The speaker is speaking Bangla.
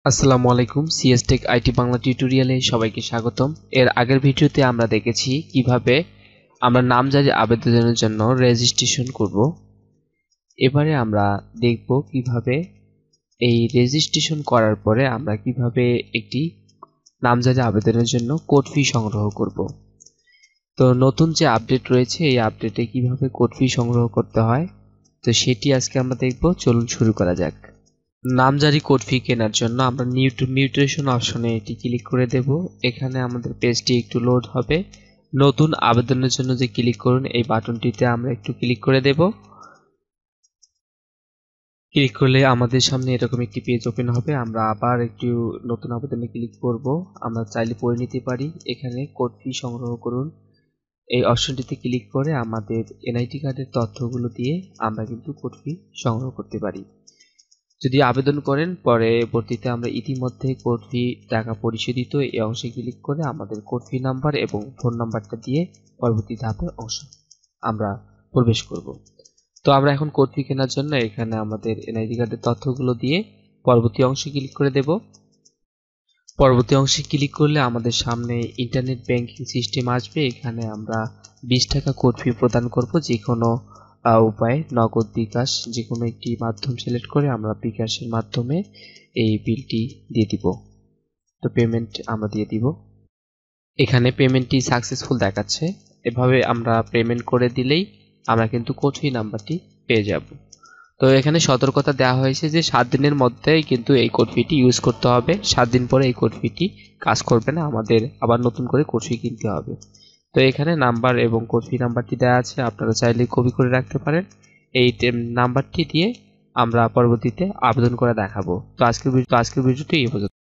আসসালামু আলাইকুম, সিএস টেক আইটি বাংলা টিউটোরিয়ালে সবাইকে স্বাগতম। এর আগের ভিডিওতে আমরা দেখেছি কিভাবে আমরা নামজারি আবেদনের জন্য রেজিস্ট্রেশন করব। এবারে আমরা দেখব কিভাবে এই রেজিস্ট্রেশন করার পরে আমরা কিভাবে একটি নামজারি আবেদনের জন্য কোড ফি সংগ্রহ করব। তো নতুন যে আপডেট রয়েছে এই আপডেটে কিভাবে কোড ফি সংগ্রহ করতে হয় তো সেটি আজকে আমরা দেখব। চলুন শুরু করা যাক। নামজারি কোড ফি কেনার জন্য আমরা নিউট্রিশন অপশনে এটি ক্লিক করে দেব। এখানে আমাদের পেজটি একটু লোড হবে। নতুন আবেদনের জন্য যে ক্লিক করুন এই বাটনটিতে আমরা একটু ক্লিক করে দেব। ক্লিক করলে আমাদের সামনে এরকম একটি পেজ ওপেন হবে। আমরা আবার একটু নতুন আবেদনে ক্লিক করব। আমরা চাইলে পড়ে নিতে পারি। এখানে কোড ফি সংগ্রহ করুন এই অপশনটিতে ক্লিক করে আমাদের এনআইডি কার্ডের তথ্যগুলো দিয়ে আমরা কিন্তু কোড ফি সংগ্রহ করতে পারি। যদি আবেদন করেন পরবর্তীতে আমরা ইতিমধ্যে কোড ফি টাকা পরিশোধিত এই অংশে ক্লিক করে আমাদের কোড ফি নাম্বার এবং ফোন নাম্বারটা দিয়ে পরবর্তী ধাপে আমরা প্রবেশ করব। তো আমরা এখন কোড ফি কেনার জন্য এখানে আমাদের এনআইডি কার্ডের তথ্যগুলো দিয়ে পরবর্তী অংশে ক্লিক করে দেব। পরবর্তী অংশে ক্লিক করলে আমাদের সামনে ইন্টারনেট ব্যাংকিং সিস্টেম আসবে। এখানে আমরা 20 টাকা কোড ফি প্রদান করব। যে কোনো উপায়ে নগদ, বিকাশ যে কোনো একটি মাধ্যম সিলেক্ট করে আমরা বিকাশের মাধ্যমে এই বিলটি দিয়ে দিব। তো পেমেন্ট আমরা দিয়ে দিব। এখানে পেমেন্টটি সাকসেসফুল দেখাচ্ছে। এভাবে আমরা পেমেন্ট করে দিলেই আমরা কিন্তু কোড ফি নাম্বারটি পেয়ে যাব। তো এখানে সতর্কতা দেওয়া হয়েছে যে 7 দিনের মধ্যেই কিন্তু এই কোড ফিটি ইউজ করতে হবে। 7 দিন পরে এই কোড ফিটি কাজ করবে না, আমাদের আবার নতুন করে কোড ফি কিনতে হবে। তো এখানে নাম্বার এবং কোড ফি নাম্বারটি দেওয়া আছে, আপনারা চাইলে কপি করে রাখতে পারেন। এই নাম্বারটি দিয়ে আমরা পরবর্তীতে আবেদন করে দেখাবো। তো আজকের ভিডিওটি এই পর্যন্ত।